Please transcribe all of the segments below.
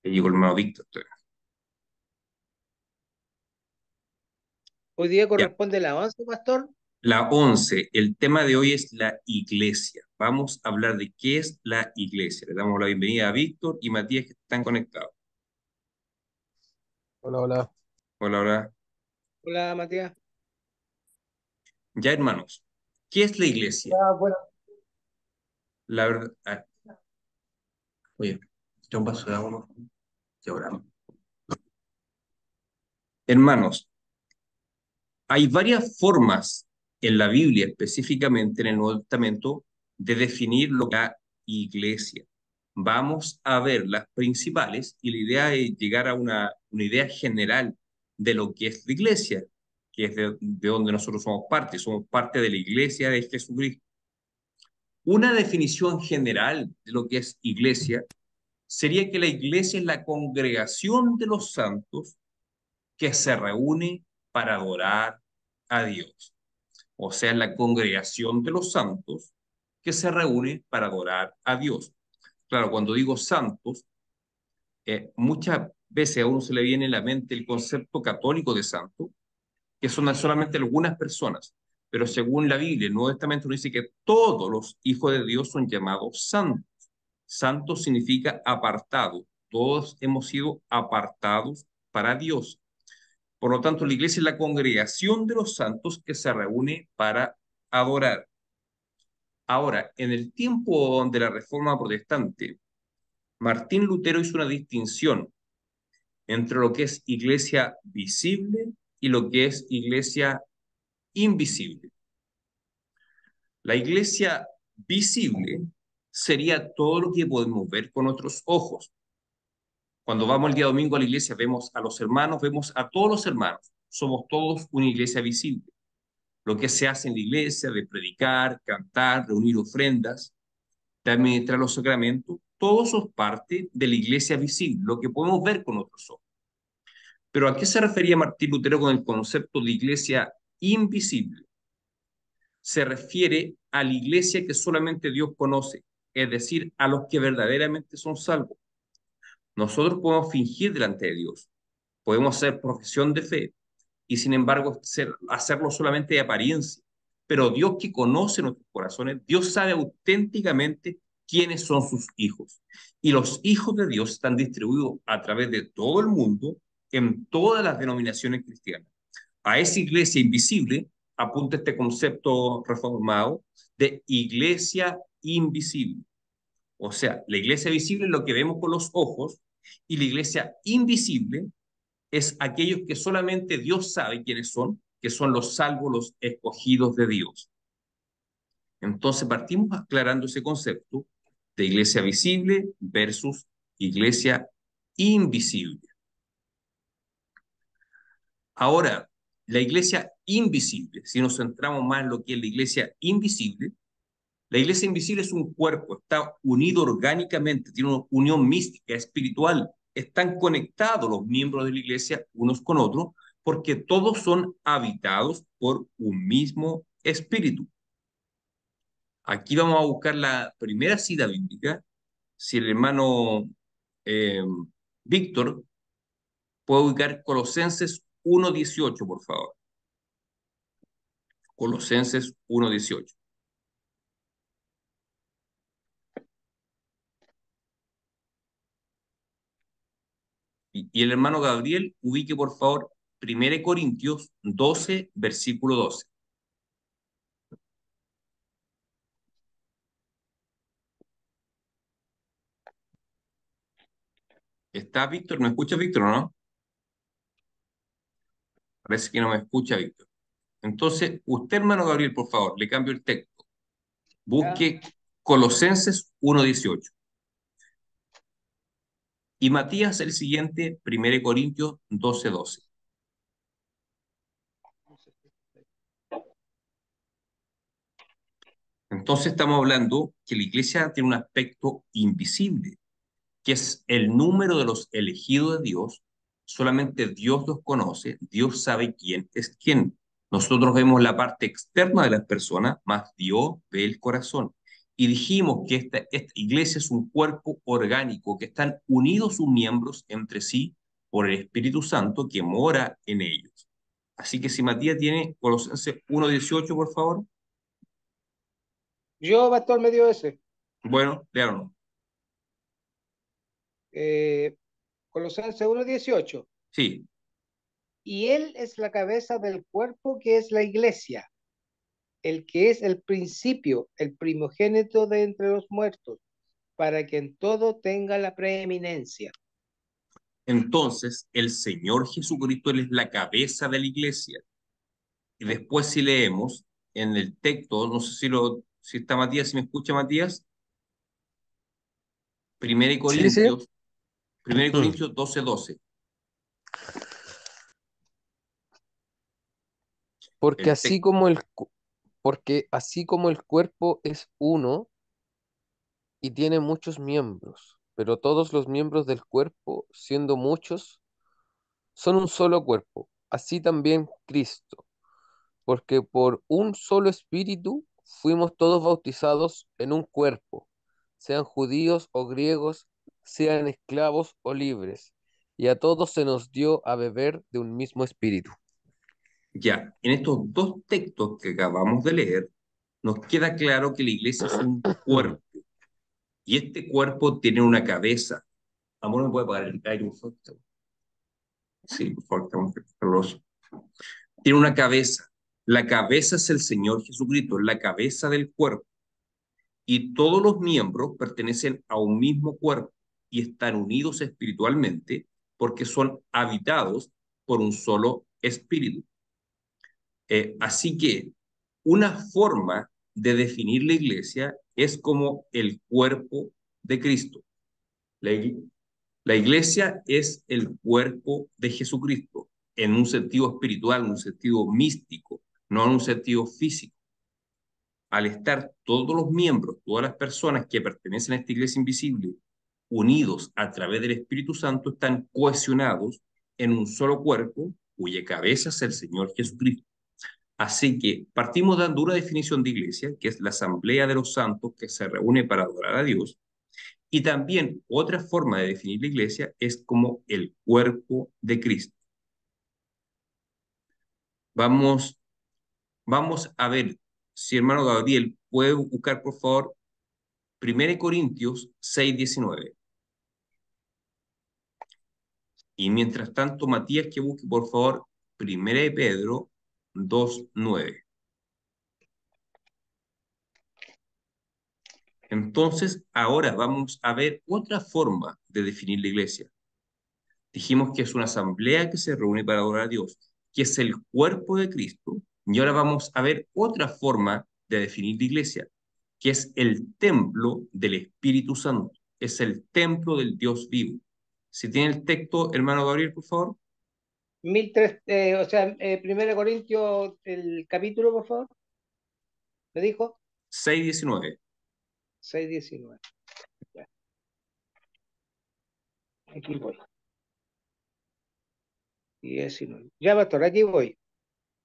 Le llegó el hermano Víctor. Hoy día Ya, corresponde el avance, pastor. la 11. El tema de hoy es la iglesia. Vamos a hablar de qué es la iglesia. Le damos la bienvenida a Víctor y Matías que están conectados. Hola, hola. Hola, hola. Hola, Matías. Ya, hermanos, ¿qué es la iglesia? Ya, bueno. La verdad. Oye, echa un vaso de agua, por favor. Ya oramos. Hermanos, hay varias formas en la Biblia, específicamente en el Nuevo Testamento, de definir lo que es la iglesia. Vamos a ver las principales y la idea es llegar a una idea general de lo que es la iglesia, que es de donde nosotros somos parte de la iglesia de Jesucristo. Una definición general de lo que es iglesia sería que la iglesia es la congregación de los santos que se reúne para adorar a Dios. O sea, la congregación de los santos que se reúne para adorar a Dios. Claro, cuando digo santos, muchas veces a uno se le viene en la mente el concepto católico de santo, que son solamente algunas personas, pero según la Biblia, el Nuevo Testamento nos dice que todos los hijos de Dios son llamados santos. Santo significa apartado. Todos hemos sido apartados para Dios. Por lo tanto, la iglesia es la congregación de los santos que se reúne para adorar. Ahora, en el tiempo de la Reforma Protestante, Martín Lutero hizo una distinción entre lo que es iglesia visible y lo que es iglesia invisible. La iglesia visible sería todo lo que podemos ver con nuestros ojos. Cuando vamos el día domingo a la iglesia, vemos a los hermanos, vemos a todos los hermanos. Somos todos una iglesia visible. Lo que se hace en la iglesia, de predicar, cantar, reunir ofrendas, de administrar los sacramentos, todo eso es parte de la iglesia visible, lo que podemos ver con otros ojos. Pero ¿a qué se refería Martín Lutero con el concepto de iglesia invisible? Se refiere a la iglesia que solamente Dios conoce, es decir, a los que verdaderamente son salvos. Nosotros podemos fingir delante de Dios, podemos hacer profesión de fe y sin embargo hacerlo solamente de apariencia. Pero Dios que conoce nuestros corazones, Dios sabe auténticamente quiénes son sus hijos. Y los hijos de Dios están distribuidos a través de todo el mundo, en todas las denominaciones cristianas. A esa iglesia invisible apunta este concepto reformado de iglesia invisible. O sea, la iglesia visible es lo que vemos con los ojos y la iglesia invisible es aquellos que solamente Dios sabe quiénes son, que son los salvos, los escogidos de Dios. Entonces partimos aclarando ese concepto de iglesia visible versus iglesia invisible. Ahora, la iglesia invisible, si nos centramos más en lo que es la iglesia invisible es un cuerpo, está unido orgánicamente, tiene una unión mística, espiritual, están conectados los miembros de la iglesia unos con otros, porque todos son habitados por un mismo espíritu. Aquí vamos a buscar la primera cita bíblica. Si el hermano eh, Víctor puede ubicar Colosenses 1:18, por favor. Colosenses 1:18. Y el hermano Gabriel ubique, por favor, 1 Corintios 12, versículo 12. ¿Está Víctor? ¿Me escucha Víctor o no? Parece que no me escucha Víctor. Entonces, usted, hermano Gabriel, por favor, le cambio el texto. Ya. Busque Colosenses 1:18. Y Matías, el siguiente, 1 Corintios 12:12. Entonces estamos hablando que la iglesia tiene un aspecto invisible, que es el número de los elegidos de Dios. Solamente Dios los conoce, Dios sabe quién es quién. Nosotros vemos la parte externa de las personas, más Dios ve el corazón. y dijimos que esta iglesia es un cuerpo orgánico, que están unidos sus miembros entre sí por el Espíritu Santo que mora en ellos. Así que si Matías tiene Colosenses 1:18, por favor. Yo, pastor, me dio ese. Bueno, léanos. Eh, Colosenses 1:18. Sí. Y él es la cabeza del cuerpo que es la iglesia, el que es el principio, el primogénito de entre los muertos, para que en todo tenga la preeminencia. Entonces, el Señor Jesucristo, Él es la cabeza de la iglesia. Y después si leemos en el texto, no sé si está Matías, si me escucha Matías, Primera Sí, sí. Corintios, 1 Mm. Corintios 12:12. Porque El así texto, como porque así como el cuerpo es uno y tiene muchos miembros, pero todos los miembros del cuerpo, siendo muchos, son un solo cuerpo, así también Cristo, porque por un solo espíritu fuimos todos bautizados en un cuerpo, sean judíos o griegos, sean esclavos o libres, y a todos se nos dio a beber de un mismo espíritu. ya, en estos dos textos que acabamos de leer, nos queda claro que la iglesia es un cuerpo y este cuerpo tiene una cabeza. Amor, ¿me puede pagar el aire, por favor? Sí, por favor, estamos calorosos. Tiene una cabeza. La cabeza es el Señor Jesucristo, la cabeza del cuerpo. Y todos los miembros pertenecen a un mismo cuerpo y están unidos espiritualmente porque son habitados por un solo espíritu. Así que una forma de definir la iglesia es como el cuerpo de Cristo. La, la iglesia es el cuerpo de Jesucristo en un sentido espiritual, en un sentido místico, no en un sentido físico. Al estar todos los miembros, todas las personas que pertenecen a esta iglesia invisible, unidos a través del Espíritu Santo, están cohesionados en un solo cuerpo cuya cabeza es el Señor Jesucristo. Así que partimos dando una definición de iglesia, que es la asamblea de los santos que se reúne para adorar a Dios. Y también otra forma de definir la iglesia es como el cuerpo de Cristo. Vamos, vamos a ver si hermano Gabriel puede buscar, por favor, 1 Corintios 6:19. Y mientras tanto, Matías, que busque, por favor, 1 Pedro 2:9. Entonces, ahora vamos a ver otra forma de definir la iglesia. Dijimos que es una asamblea que se reúne para adorar a Dios, que es el cuerpo de Cristo. Y ahora vamos a ver otra forma de definir la iglesia, que es el templo del Espíritu Santo. Es el templo del Dios vivo. Si tiene el texto, hermano Gabriel, por favor. 1003, o sea, 1 Corintios, el capítulo, por favor, me dijo. 6:19. 6:19. Ya, aquí voy. 19. Ya, pastor, aquí voy.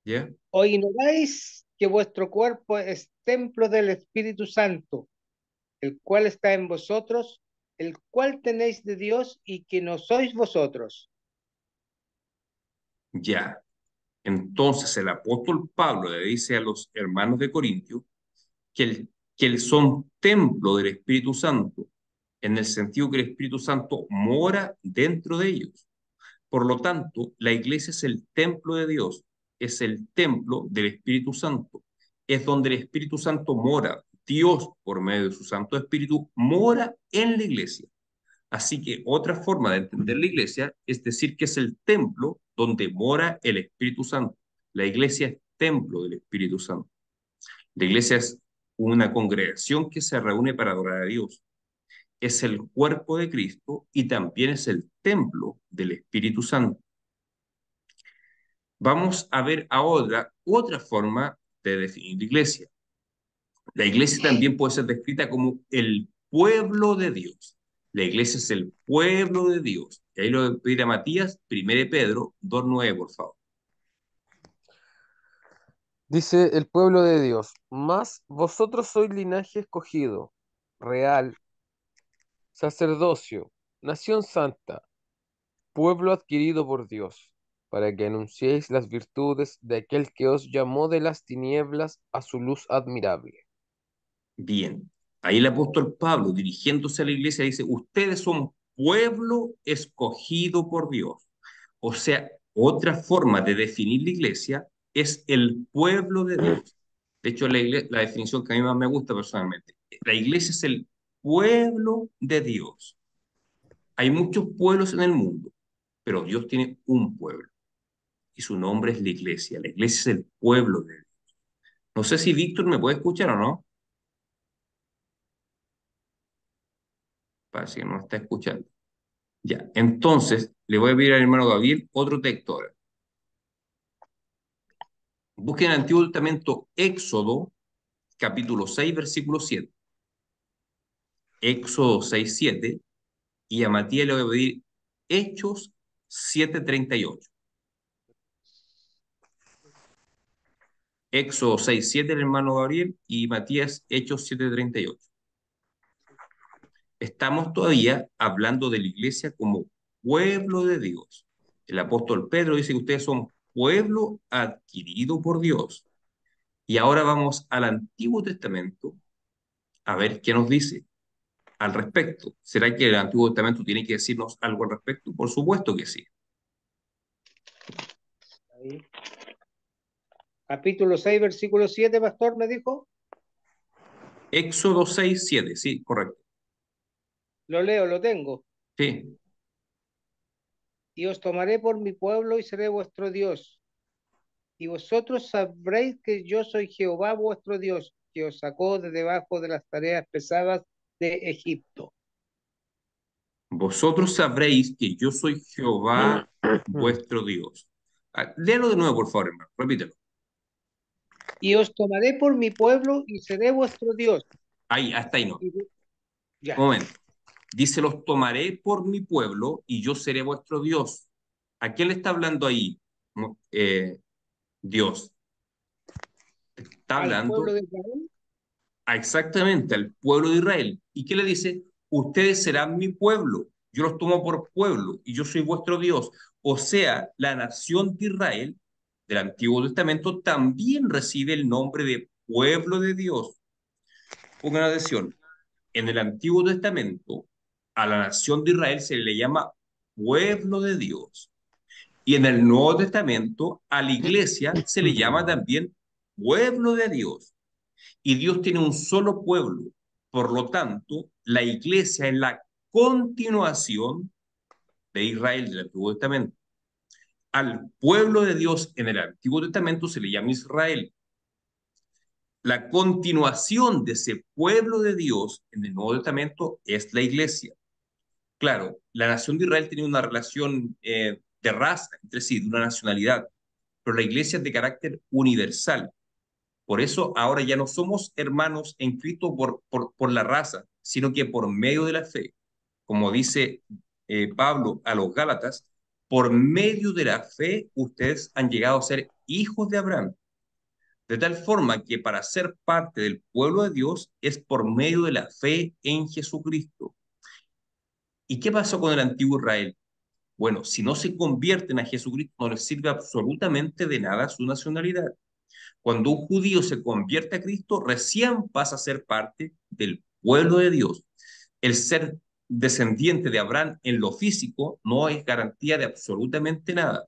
¿Ya? ¿O ignoráis que vuestro cuerpo es templo del Espíritu Santo, el cual está en vosotros, el cual tenéis de Dios y que no sois vosotros? Ya. Entonces el apóstol Pablo le dice a los hermanos de Corintios que son templo del Espíritu Santo, en el sentido que el Espíritu Santo mora dentro de ellos. Por lo tanto, la iglesia es el templo de Dios, es el templo del Espíritu Santo, es donde el Espíritu Santo mora. Dios, por medio de su Santo Espíritu, mora en la iglesia. Así que otra forma de entender la iglesia es decir que es el templo donde mora el Espíritu Santo. La iglesia es templo del Espíritu Santo. La iglesia es una congregación que se reúne para adorar a Dios. Es el cuerpo de Cristo y también es el templo del Espíritu Santo. Vamos a ver ahora otra forma de definir la iglesia. La iglesia también puede ser descrita como el pueblo de Dios. La iglesia es el pueblo de Dios. Y ahí lo voy a pedir a Matías, 1 Pedro 2:9, por favor. Dice el pueblo de Dios, mas vosotros sois linaje escogido, real, sacerdocio, nación santa, pueblo adquirido por Dios, para que anunciéis las virtudes de aquel que os llamó de las tinieblas a su luz admirable. Bien, ahí el apóstol Pablo, dirigiéndose a la iglesia, dice, ustedes son pueblo escogido por Dios. O sea, otra forma de definir la iglesia es el pueblo de Dios. De hecho, la definición que a mí más me gusta personalmente. La iglesia es el pueblo de Dios. Hay muchos pueblos en el mundo, pero Dios tiene un pueblo y su nombre es la iglesia. La iglesia es el pueblo de Dios. No sé si Víctor me puede escuchar o no. Parece que no me está escuchando. Ya, entonces le voy a pedir al hermano Gabriel otro texto ahora. Busquen en el Antiguo Testamento Éxodo, capítulo 6, versículo 7. Éxodo 6, 7. Y a Matías le voy a pedir Hechos 7, 38. Éxodo 6, 7, el hermano Gabriel, y Matías, Hechos 7, 38. Estamos todavía hablando de la iglesia como pueblo de Dios. El apóstol Pedro dice que ustedes son pueblo adquirido por Dios. Y ahora vamos al Antiguo Testamento a ver qué nos dice al respecto. ¿Será que el Antiguo Testamento tiene que decirnos algo al respecto? Por supuesto que sí. Ahí. Capítulo 6, versículo 7, pastor, me dijo. Éxodo 6, 7, sí, correcto. Lo leo, lo tengo. Sí, Y os tomaré por mi pueblo y seré vuestro Dios. Y vosotros sabréis que yo soy Jehová vuestro Dios, que os sacó de debajo de las tareas pesadas de Egipto. vosotros sabréis que yo soy Jehová vuestro Dios. Ah, léelo de nuevo, por favor, hermano, repítelo. Y os tomaré por mi pueblo y seré vuestro Dios. Ahí, hasta ahí no. Y, ya, Un momento. Dice, los tomaré por mi pueblo y yo seré vuestro Dios. ¿A quién le está hablando ahí? Dios. Está al pueblo hablando de Israel. exactamente al pueblo de Israel. ¿Y qué le dice? Ustedes serán mi pueblo, yo los tomo por pueblo y yo soy vuestro Dios. O sea, la nación de Israel del Antiguo Testamento también recibe el nombre de pueblo de Dios. Pongan atención, en el Antiguo Testamento a la nación de Israel se le llama pueblo de Dios. Y en el Nuevo Testamento a la iglesia se le llama también pueblo de Dios. Y Dios tiene un solo pueblo. Por lo tanto, la iglesia es la continuación de Israel del Antiguo Testamento. Al pueblo de Dios en el Antiguo Testamento se le llama Israel. La continuación de ese pueblo de Dios en el Nuevo Testamento es la iglesia. Claro, la nación de Israel tenía una relación de raza entre sí, de una nacionalidad, pero la iglesia es de carácter universal. Por eso ahora ya no somos hermanos en Cristo por la raza, sino que por medio de la fe. Como dice Pablo a los Gálatas, por medio de la fe ustedes han llegado a ser hijos de Abraham. De tal forma que para ser parte del pueblo de Dios es por medio de la fe en Jesucristo. ¿Y qué pasó con el antiguo Israel? Bueno, si no se convierten a Jesucristo, no les sirve absolutamente de nada su nacionalidad. Cuando un judío se convierte a Cristo, recién pasa a ser parte del pueblo de Dios. El ser descendiente de Abraham en lo físico no es garantía de absolutamente nada.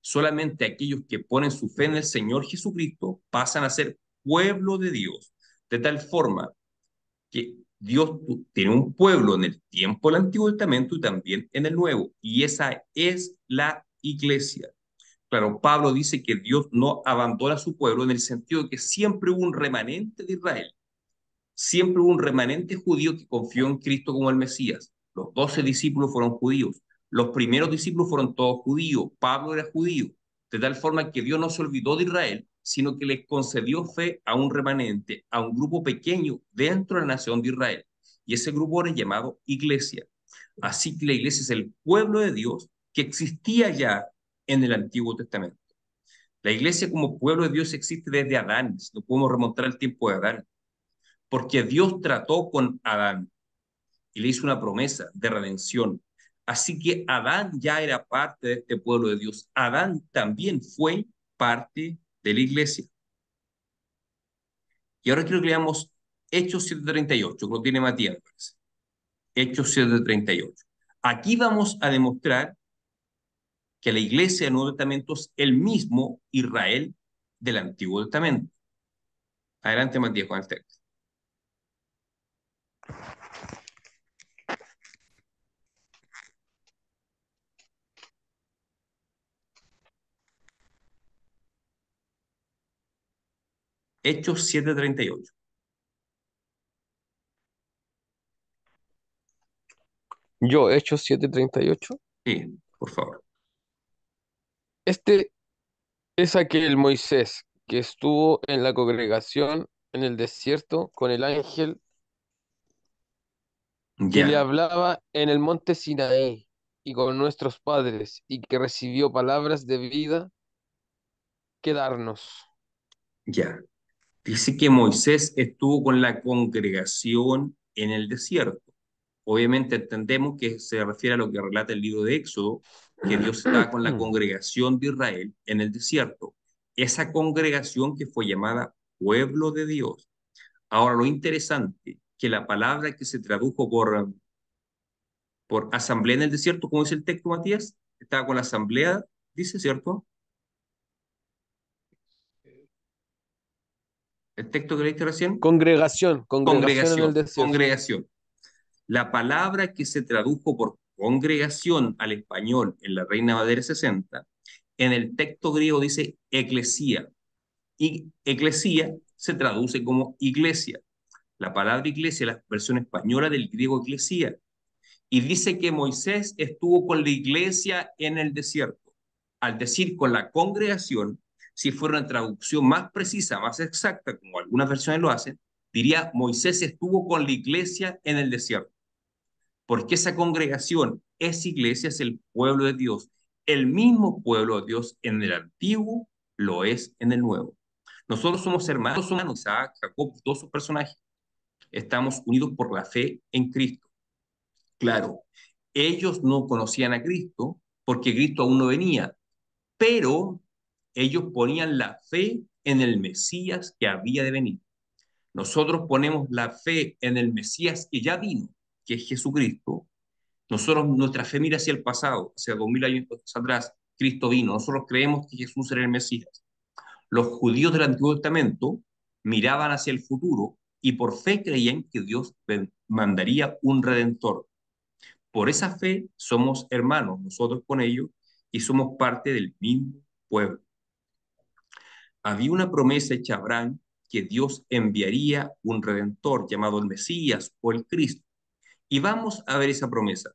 Solamente aquellos que ponen su fe en el Señor Jesucristo pasan a ser pueblo de Dios. De tal forma que Dios tiene un pueblo en el tiempo del Antiguo Testamento y también en el Nuevo. Y esa es la iglesia. Claro, Pablo dice que Dios no abandona a su pueblo en el sentido de que siempre hubo un remanente de Israel, siempre hubo un remanente judío que confió en Cristo como el Mesías. Los 12 discípulos fueron judíos, los primeros discípulos fueron todos judíos, Pablo era judío, de tal forma que Dios no se olvidó de Israel, sino que le concedió fe a un remanente, a un grupo pequeño dentro de la nación de Israel. Y ese grupo era llamado iglesia. Así que la iglesia es el pueblo de Dios que existía ya en el Antiguo Testamento. La iglesia como pueblo de Dios existe desde Adán, no podemos remontar al tiempo de Adán, porque Dios trató con Adán y le hizo una promesa de redención. Así que Adán ya era parte de este pueblo de Dios. Adán también fue parte de la iglesia. Y ahora quiero que leamos Hechos 7:38, que lo tiene Matías, me parece. Hechos 7:38. Aquí vamos a demostrar que la iglesia del Nuevo Testamento es el mismo Israel del Antiguo Testamento. Adelante, Matías, con el texto. Hechos 7:38. Yo, Hechos 7:38. Sí, por favor. Este es aquel Moisés que estuvo en la congregación en el desierto con el ángel que le Ya, hablaba en el monte Sinaí y con nuestros padres y que recibió palabras de vida que darnos. ya. Dice que Moisés estuvo con la congregación en el desierto. Obviamente entendemos que se refiere a lo que relata el libro de Éxodo, que Dios estaba con la congregación de Israel en el desierto. Esa congregación que fue llamada pueblo de Dios. Ahora, lo interesante, que la palabra que se tradujo por asamblea en el desierto, como dice el texto, Matías, estaba con la asamblea, dice, ¿cierto? El texto que leíste recién. Congregación en el desierto. Congregación. La palabra que se tradujo por congregación al español en la Reina Valera 60, en el texto griego dice eclesía, y eclesía se traduce como iglesia. La palabra iglesia es la versión española del griego eclesía, y dice que Moisés estuvo con la iglesia en el desierto. Al decir con la congregación, si fuera una traducción más precisa, más exacta, como algunas versiones lo hacen, diría Moisés estuvo con la iglesia en el desierto, porque esa congregación, esa iglesia es el pueblo de Dios. El mismo pueblo de Dios en el antiguo lo es en el nuevo. Nosotros somos hermanos, Isaac, Jacob, todos sus personajes. Estamos unidos por la fe en Cristo. Claro, ellos no conocían a Cristo porque Cristo aún no venía, pero ellos ponían la fe en el Mesías que había de venir. Nosotros ponemos la fe en el Mesías que ya vino, que es Jesucristo. Nosotros, nuestra fe mira hacia el pasado, hacia 2000 años atrás, Cristo vino. Nosotros creemos que Jesús era el Mesías. Los judíos del Antiguo Testamento miraban hacia el futuro y por fe creían que Dios mandaría un redentor. Por esa fe somos hermanos, nosotros con ellos, y somos parte del mismo pueblo. Había una promesa hecha a Abraham que Dios enviaría un redentor llamado el Mesías o el Cristo. Y vamos a ver esa promesa.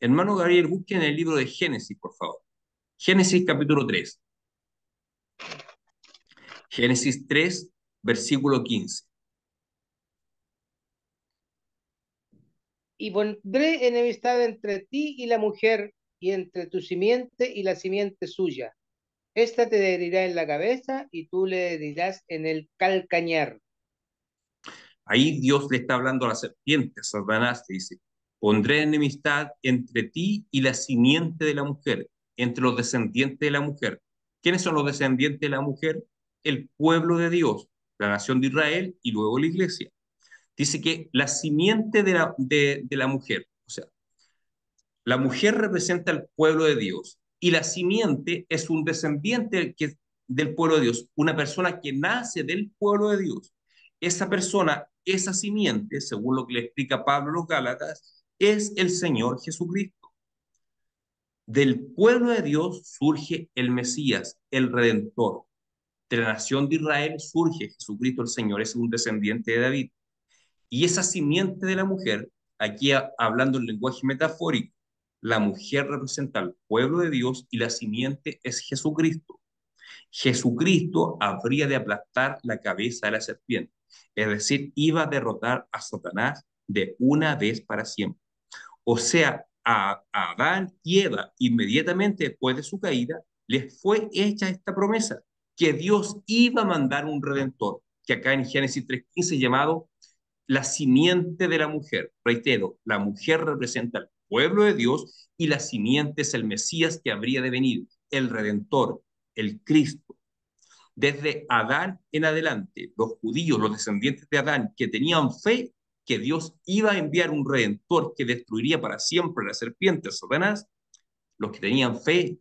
Hermano Gabriel, busquen el libro de Génesis, por favor. Génesis capítulo 3. Génesis 3, versículo 15. Y pondré enemistad entre ti y la mujer, y entre tu simiente y la simiente suya. Esta te herirá en la cabeza y tú le herirás en el calcañar. Ahí Dios le está hablando a la serpiente, a Satanás, le dice, pondré enemistad entre ti y la simiente de la mujer, entre los descendientes de la mujer. ¿Quiénes son los descendientes de la mujer? El pueblo de Dios, la nación de Israel y luego la iglesia. Dice que la simiente de la mujer, o sea, la mujer representa al pueblo de Dios y la simiente es un descendiente del pueblo de Dios, una persona que nace del pueblo de Dios. Esa persona, esa simiente, según lo que le explica Pablo a los Gálatas, es el Señor Jesucristo. Del pueblo de Dios surge el Mesías, el Redentor. De la nación de Israel surge Jesucristo el Señor, es un descendiente de David. Y esa simiente de la mujer, aquí hablando en lenguaje metafórico, la mujer representa al pueblo de Dios y la simiente es Jesucristo. Jesucristo habría de aplastar la cabeza de la serpiente, es decir, iba a derrotar a Satanás de una vez para siempre. O sea, a Adán y Eva, inmediatamente después de su caída, les fue hecha esta promesa, que Dios iba a mandar un redentor, que acá en Génesis 3:15 llamado la simiente de la mujer. Reitero, la mujer representa al pueblo de Dios y la simiente es el Mesías que habría de venir, el Redentor, el Cristo. Desde Adán en adelante, los judíos, los descendientes de Adán, que tenían fe que Dios iba a enviar un redentor que destruiría para siempre la serpiente, Satanás, los que tenían fe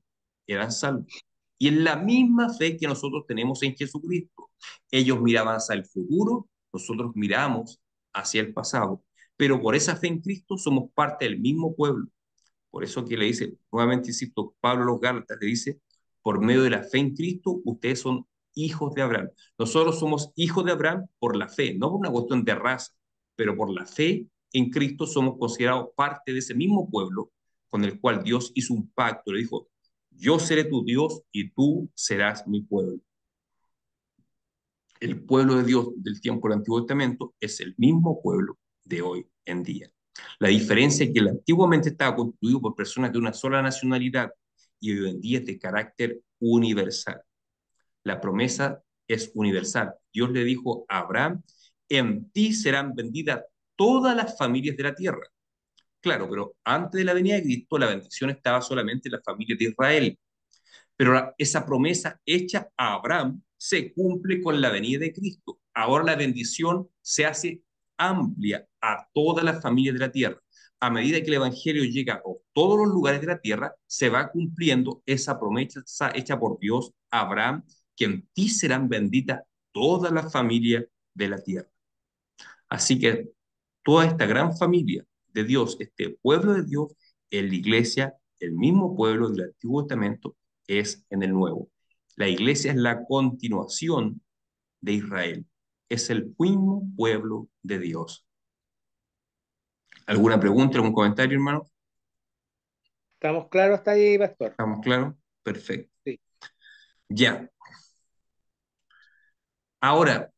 eran salvos. Y en la misma fe que nosotros tenemos en Jesucristo. Ellos miraban hacia el futuro, nosotros miramos hacia el pasado. Pero por esa fe en Cristo somos parte del mismo pueblo. Por eso que le dice, nuevamente insisto, Pablo a los Gálatas le dice, por medio de la fe en Cristo, ustedes son hijos de Abraham. Nosotros somos hijos de Abraham por la fe, no por una cuestión de raza, pero por la fe en Cristo somos considerados parte de ese mismo pueblo con el cual Dios hizo un pacto. Le dijo, yo seré tu Dios y tú serás mi pueblo. El pueblo de Dios del tiempo del Antiguo Testamento es el mismo pueblo de hoy en día. La diferencia es que el antiguamente estaba constituido por personas de una sola nacionalidad y hoy en día es de carácter universal. La promesa es universal. Dios le dijo a Abraham, en ti serán benditas todas las familias de la tierra. Claro, pero antes de la venida de Cristo la bendición estaba solamente en las familias de Israel. Pero esa promesa hecha a Abraham se cumple con la venida de Cristo. Ahora la bendición se hace amplia a todas las familias de la tierra. A medida que el Evangelio llega a todos los lugares de la tierra, se va cumpliendo esa promesa hecha por Dios a Abraham, que en ti serán benditas todas las familias de la tierra. Así que toda esta gran familia de Dios, este pueblo de Dios, en la iglesia, el mismo pueblo del Antiguo Testamento, es en el Nuevo. La iglesia es la continuación de Israel. Es el mismo pueblo de Dios. ¿Alguna pregunta, algún comentario, hermano? ¿Estamos claros hasta ahí, pastor? ¿Estamos claros? Perfecto. Sí. Ya. Ahora,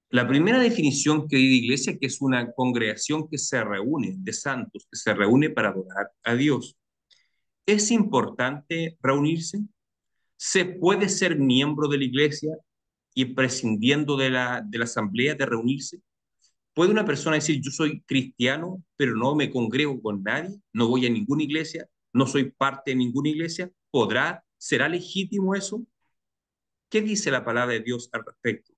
la primera definición que hay de iglesia, que es una congregación que se reúne, de santos, que se reúne para adorar a Dios. ¿Es importante reunirse? ¿Se puede ser miembro de la iglesia y prescindiendo de la asamblea de reunirse? ¿Puede una persona decir, yo soy cristiano, pero no me congrego con nadie, no voy a ninguna iglesia, no soy parte de ninguna iglesia? ¿Será legítimo eso? ¿Qué dice la palabra de Dios al respecto?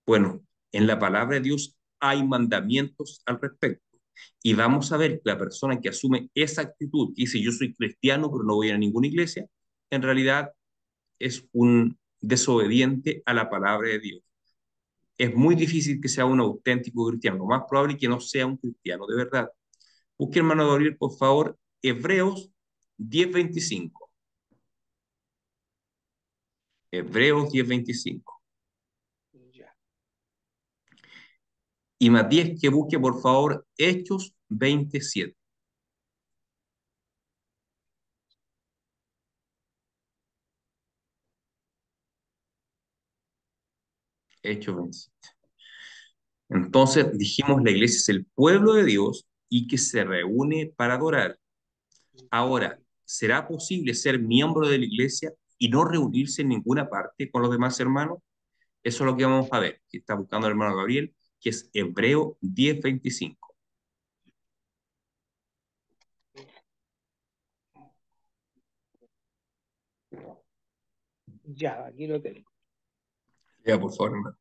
Bueno, en la palabra de Dios hay mandamientos al respecto. Y vamos a ver que la persona que asume esa actitud, que dice yo soy cristiano, pero no voy a ninguna iglesia, en realidad es un desobediente a la palabra de Dios. Es muy difícil que sea un auténtico cristiano. Lo más probable es que no sea un cristiano de verdad. Busque, hermano Gabriel, por favor, Hebreos 10:25. Hebreos 10:25. Ya. Y Matías, que busque, por favor, Hechos 27. Hechos 27. Entonces dijimos, la iglesia es el pueblo de Dios y que se reúne para adorar. Ahora, ¿será posible ser miembro de la iglesia y no reunirse en ninguna parte con los demás hermanos? Eso es lo que vamos a ver, que está buscando el hermano Gabriel, que es Hebreo 10:25. Ya, aquí lo tengo. Ya, por favor, hermano.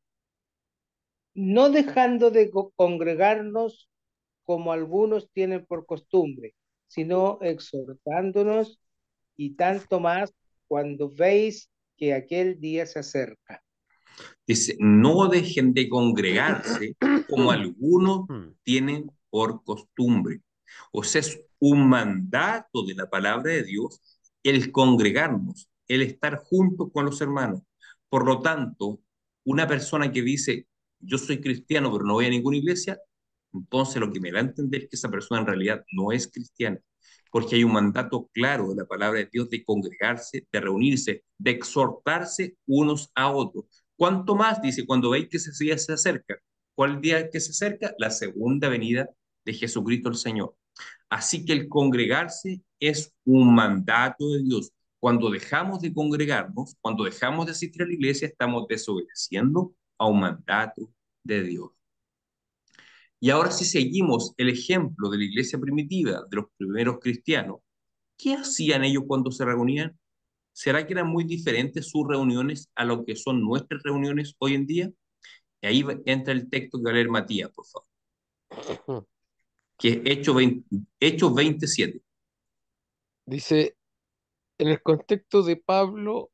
No dejando de congregarnos como algunos tienen por costumbre, sino exhortándonos y tanto más cuando veis que aquel día se acerca. Dice, no dejen de congregarse como algunos tienen por costumbre. O sea, es un mandato de la palabra de Dios el congregarnos, el estar juntos con los hermanos. Por lo tanto, una persona que dice, yo soy cristiano, pero no voy a ninguna iglesia, entonces lo que me da a entender es que esa persona en realidad no es cristiana, porque hay un mandato claro de la palabra de Dios de congregarse, de reunirse, de exhortarse unos a otros. ¿Cuánto más? Dice, cuando veis que ese día se acerca. ¿Cuál día que se acerca? La segunda venida de Jesucristo el Señor. Así que el congregarse es un mandato de Dios. Cuando dejamos de congregarnos, cuando dejamos de asistir a la iglesia, estamos desobedeciendo a un mandato de Dios. Y ahora si seguimos el ejemplo de la iglesia primitiva, de los primeros cristianos, ¿qué hacían ellos cuando se reunían? ¿Será que eran muy diferentes sus reuniones a lo que son nuestras reuniones hoy en día? Y ahí entra el texto que va a leer Matías, por favor, que es Hechos 27. Dice, en el contexto de Pablo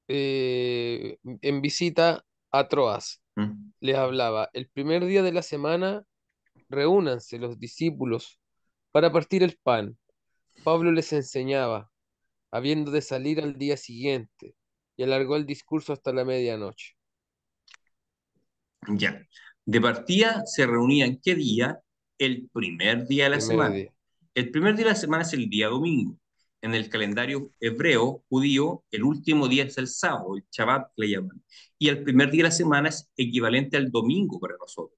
en visita a Troas, ¿Mm? les hablaba, el primer día de la semana, reúnanse los discípulos para partir el pan. Pablo les enseñaba, habiendo de salir al día siguiente, y alargó el discurso hasta la medianoche. Ya. De partida se reunían, ¿qué día? El primer día de la Primer semana. día. El primer día de la semana es el día domingo. En el calendario hebreo, judío, el último día es el sábado, el Shabbat le llaman. Y el primer día de la semana es equivalente al domingo para nosotros.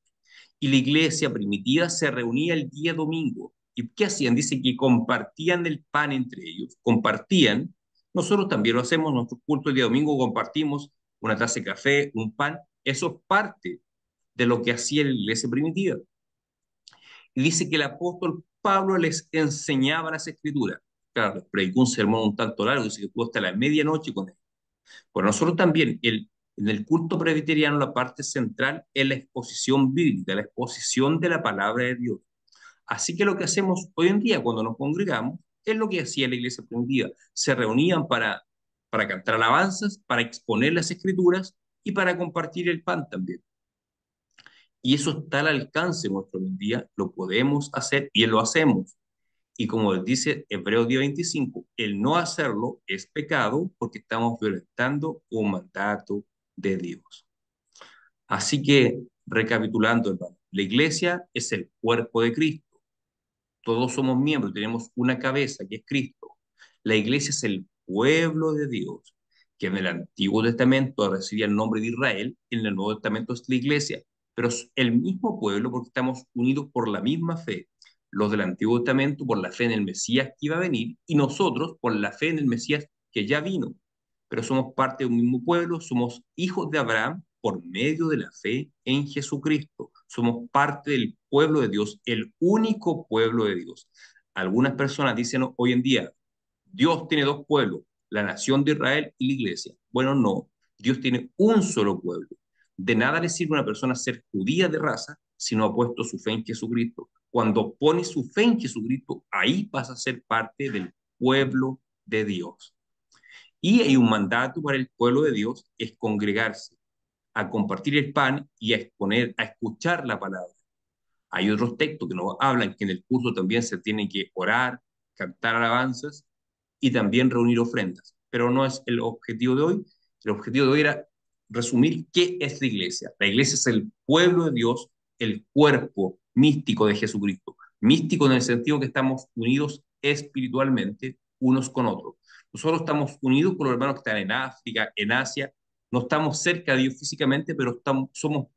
Y la iglesia primitiva se reunía el día domingo. ¿Y qué hacían? Dice que compartían el pan entre ellos, compartían. Nosotros también lo hacemos, nuestro culto el día domingo compartimos una taza de café, un pan. Eso es parte de lo que hacía la iglesia primitiva. Y dice que el apóstol Pablo les enseñaba las escrituras. Claro, les predicó un sermón un tanto largo, dice que estuvo hasta la medianoche con él. Por nosotros también, en el culto presbiteriano, la parte central es la exposición bíblica, la exposición de la palabra de Dios. Así que lo que hacemos hoy en día cuando nos congregamos es lo que hacía la iglesia primitiva. Se reunían para cantar alabanzas, para exponer las escrituras y para compartir el pan también. Y eso está al alcance nuestro hoy en día, lo podemos hacer y lo hacemos. Y como dice Hebreos 10:25, el no hacerlo es pecado porque estamos violentando un mandato de Dios. Así que, recapitulando, hermano, la iglesia es el cuerpo de Cristo. Todos somos miembros, tenemos una cabeza que es Cristo. La iglesia es el pueblo de Dios, que en el Antiguo Testamento recibía el nombre de Israel, en el Nuevo Testamento es la iglesia, pero es el mismo pueblo porque estamos unidos por la misma fe. Los del Antiguo Testamento por la fe en el Mesías que iba a venir y nosotros por la fe en el Mesías que ya vino. Pero somos parte de un mismo pueblo, somos hijos de Abraham por medio de la fe en Jesucristo. Somos parte del pueblo de Dios, el único pueblo de Dios. Algunas personas dicen hoy en día, Dios tiene dos pueblos, la nación de Israel y la iglesia. Bueno, no, Dios tiene un solo pueblo. De nada le sirve a una persona ser judía de raza si no ha puesto su fe en Jesucristo. Cuando pone su fe en Jesucristo, ahí pasa a ser parte del pueblo de Dios. Y hay un mandato para el pueblo de Dios, es congregarse, a compartir el pan y a exponer, a escuchar la palabra. Hay otros textos que nos hablan que en el curso también se tiene que orar, cantar alabanzas y también reunir ofrendas. Pero no es el objetivo de hoy. El objetivo de hoy era resumir qué es la iglesia. La iglesia es el pueblo de Dios, el cuerpo místico de Jesucristo. Místico en el sentido que estamos unidos espiritualmente unos con otros. Nosotros estamos unidos con los hermanos que están en África, en Asia. No estamos cerca de ellos físicamente, pero somos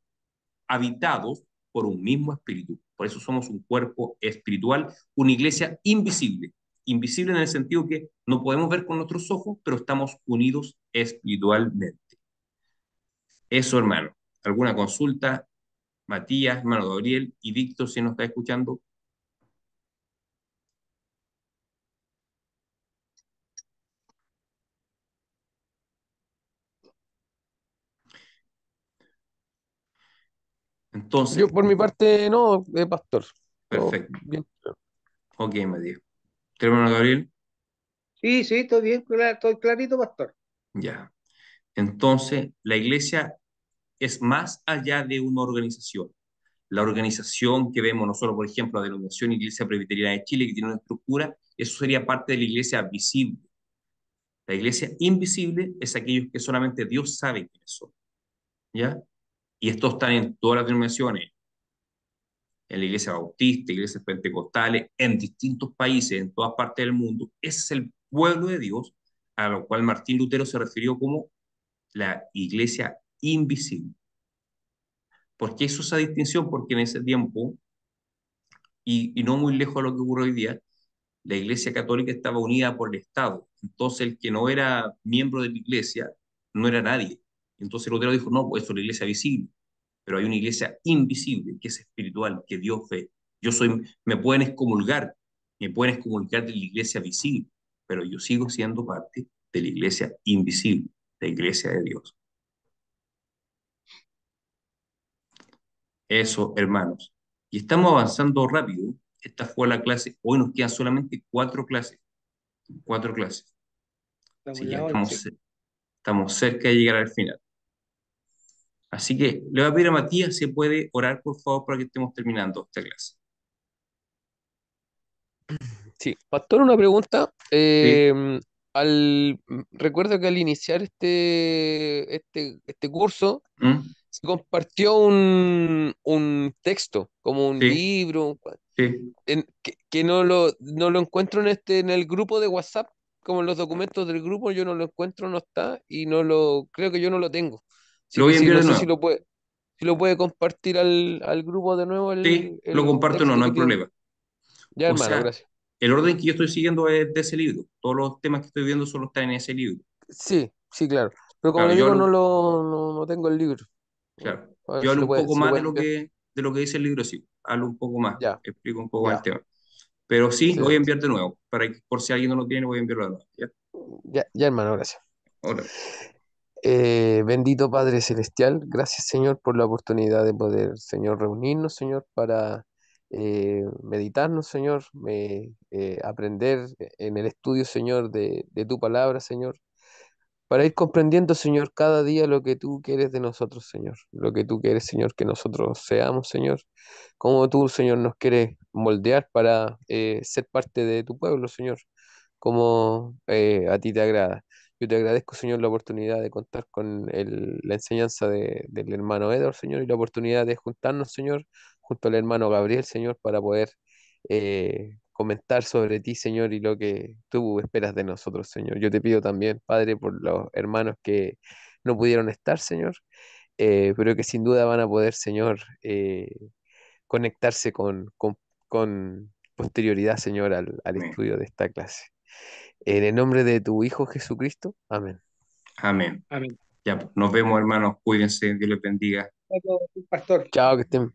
habitados por un mismo espíritu. Por eso somos un cuerpo espiritual, una iglesia invisible. Invisible en el sentido que no podemos ver con nuestros ojos, pero estamos unidos espiritualmente. Eso, hermano. ¿Alguna consulta? Matías, hermano Gabriel y Víctor, si nos está escuchando. Entonces, Yo por mi parte, no, pastor. Todo perfecto. bien. Ok, Matías. ¿Hermano Gabriel? Sí, sí, estoy bien, estoy clarito, pastor. Ya. Entonces, la iglesia es más allá de una organización. La organización que vemos nosotros, por ejemplo, la denominación Iglesia Presbiteriana de Chile, que tiene una estructura, eso sería parte de la iglesia visible. La iglesia invisible es aquellos que solamente Dios sabe quiénes son, ¿ya? Y estos están en todas las denominaciones, en la iglesia bautista, iglesias pentecostales, en distintos países, en todas partes del mundo. Ese es el pueblo de Dios, a lo cual Martín Lutero se refirió como la iglesia invisible. ¿Por qué hizo esa distinción? Porque en ese tiempo, y no muy lejos de lo que ocurre hoy día, la Iglesia Católica estaba unida por el Estado. Entonces, el que no era miembro de la Iglesia no era nadie. Entonces, Lutero dijo, no, pues esto es la Iglesia visible, pero hay una Iglesia invisible, que es espiritual, que Dios ve. Yo soy, me pueden excomulgar de la Iglesia visible, pero yo sigo siendo parte de la Iglesia invisible, la Iglesia de Dios. Eso, hermanos. Y estamos avanzando rápido. Esta fue la clase. Hoy nos quedan solamente cuatro clases. Cuatro clases. Estamos Así en que la 11. estamos cerca de llegar al final. Así que le voy a pedir a Matías si puede orar, por favor, para que estemos terminando esta clase. Sí, Pastor, una pregunta. ¿Sí? Recuerdo que al iniciar este curso ¿Mm? se compartió un texto, como un ¿Sí? libro, ¿Sí? que no lo encuentro en el grupo de WhatsApp, como en los documentos del grupo, yo no lo encuentro, no está, y creo que yo no lo tengo. Así Lo que voy a sí, enviar no de sé nuevo. si lo puede compartir al grupo de nuevo Sí, lo el comparto, no, texto no que hay tiene. problema. Ya, O hermano, sea, gracias. el orden que yo estoy siguiendo es de ese libro. Todos los temas que estoy viendo solo están en ese libro. Sí, sí, claro. Pero como Claro, le digo, no tengo el libro. claro, A ver yo hablo un poco si lo más puede enviar. de lo que dice el libro, sí. Hablo un poco más, Ya, explico un poco más el ya, tema. Pero sí, lo voy a excelente. enviar de nuevo, por si alguien no lo tiene, voy a enviarlo de nuevo. ¿Ya? Ya, ya, hermano, gracias. Ahora, Bendito Padre Celestial, gracias Señor por la oportunidad de poder, Señor, reunirnos, Señor, para meditarnos, Señor, aprender en el estudio, Señor, de tu palabra, Señor, para ir comprendiendo, Señor, cada día lo que tú quieres de nosotros, Señor, lo que tú quieres, Señor, que nosotros seamos, Señor, como tú, Señor, nos quieres moldear para ser parte de tu pueblo, Señor, como a ti te agrada. Yo te agradezco, Señor, la oportunidad de contar con la enseñanza del hermano Edward, Señor, y la oportunidad de juntarnos, Señor, junto al hermano Gabriel, Señor, para poder comentar sobre ti, Señor, y lo que tú esperas de nosotros, Señor. Yo te pido también, Padre, por los hermanos que no pudieron estar, Señor, pero que sin duda van a poder, Señor, conectarse con posterioridad, Señor, al amén. estudio de esta clase. En el nombre de tu Hijo Jesucristo, amén. Amén. Amén. Ya, pues, nos vemos, hermanos. Cuídense, Dios les bendiga. Pastor. Chao, que estén